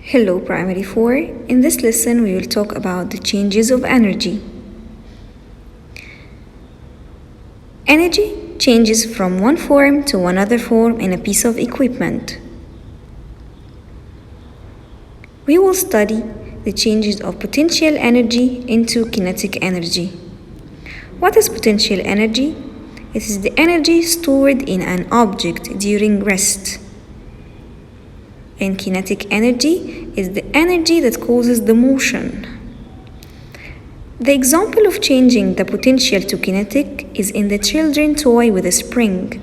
Hello Primary 4. In this lesson we will talk about the changes of energy. Energy changes from one form to another form in a piece of equipment. We will study the changes of potential energy into kinetic energy. What is potential energy? It is the energy stored in an object during rest. And kinetic energy is the energy that causes the motion. The example of changing the potential to kinetic is in the children's toy with a spring.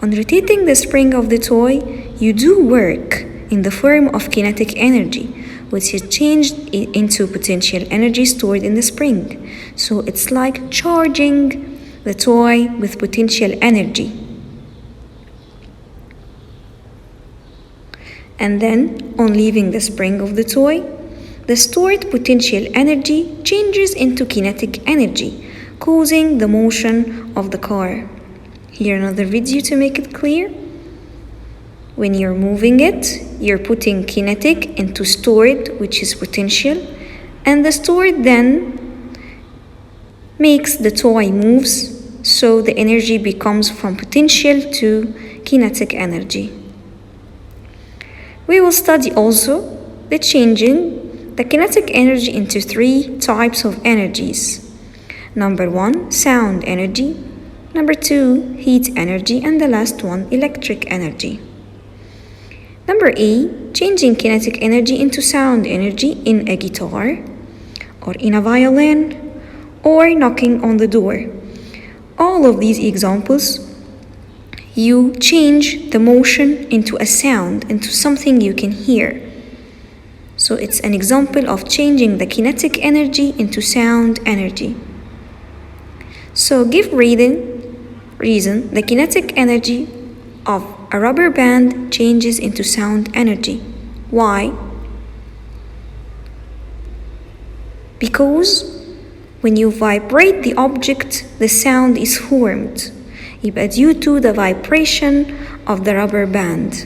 On rotating the spring of the toy, you do work in the form of kinetic energy, which is changed into potential energy stored in the spring. So it's like charging the toy with potential energy. And then, on leaving the spring of the toy, the stored potential energy changes into kinetic energy, causing the motion of the car. Here another video to make it clear. When you're moving it, you're putting kinetic into stored, which is potential, and the stored then makes the toy moves, so the energy becomes from potential to kinetic energy. We will study also the changing the kinetic energy into three types of energies. Number 1, sound energy. Number 2, heat energy. And the last one, electric energy. Number A, changing kinetic energy into sound energy in a guitar, or in a violin, or knocking on the door. All of these examples, you change the motion into a sound, into something you can hear. So it's an example of changing the kinetic energy into sound energy. So give reason the kinetic energy of a rubber band changes into sound energy. Why? Because when you vibrate the object, the sound is formed. يبقى due to the vibration of the rubber band.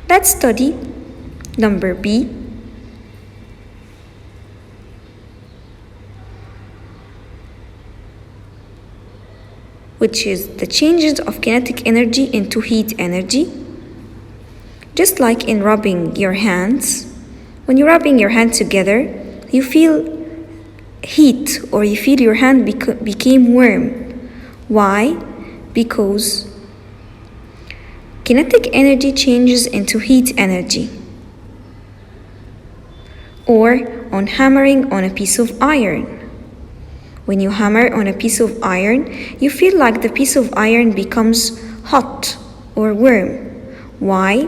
Let's study number B. Which is the changes of kinetic energy into heat energy. Just like in rubbing your hands, when you're rubbing your hands together, you feel heat, or you feel your hand became warm. Why? Because kinetic energy changes into heat energy. Or on hammering on a piece of iron. When you hammer on a piece of iron, you feel like the piece of iron becomes hot or warm. Why?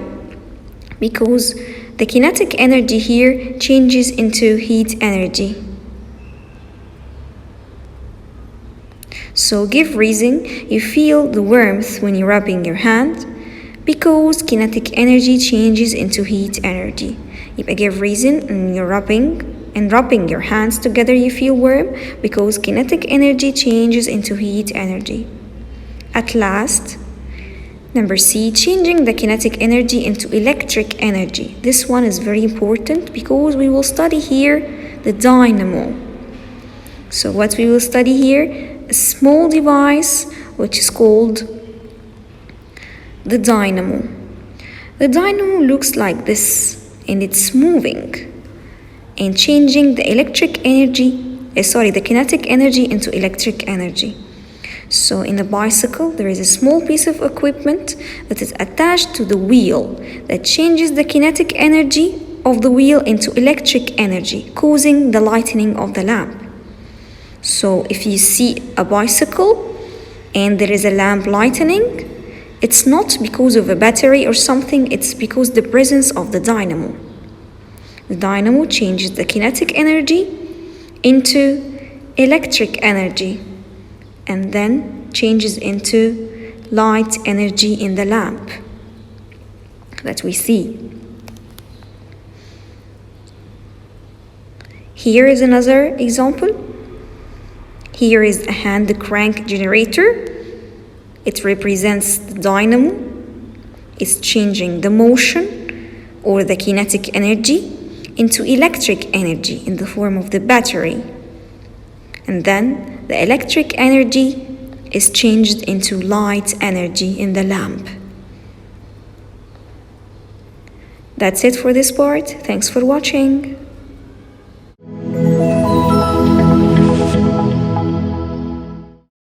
Because the kinetic energy here changes into heat energy. So give reason you feel the warmth when you're rubbing your hand, because kinetic energy changes into heat energy. يبقى give reason and you're rubbing your hands together you feel warm, because kinetic energy changes into heat energy. At last, number C, changing the kinetic energy into electric energy. This one is very important because we will study here the dynamo. So what we will study here, a small device which is called the dynamo. The dynamo looks like this, and it's moving and changing the the kinetic energy into electric energy. So in a bicycle, there is a small piece of equipment that is attached to the wheel that changes the kinetic energy of the wheel into electric energy, causing the lightening of the lamp. So if you see a bicycle and there is a lamp lightening, it's not because of a battery or something, it's because the presence of the dynamo. The dynamo changes the kinetic energy into electric energy and then changes into light energy in the lamp that we see. Here is another example. Here is a hand crank generator. It represents the dynamo. It's changing the motion or the kinetic energy into electric energy in the form of the battery. And then the electric energy is changed into light energy in the lamp. That's it for this part. Thanks for watching.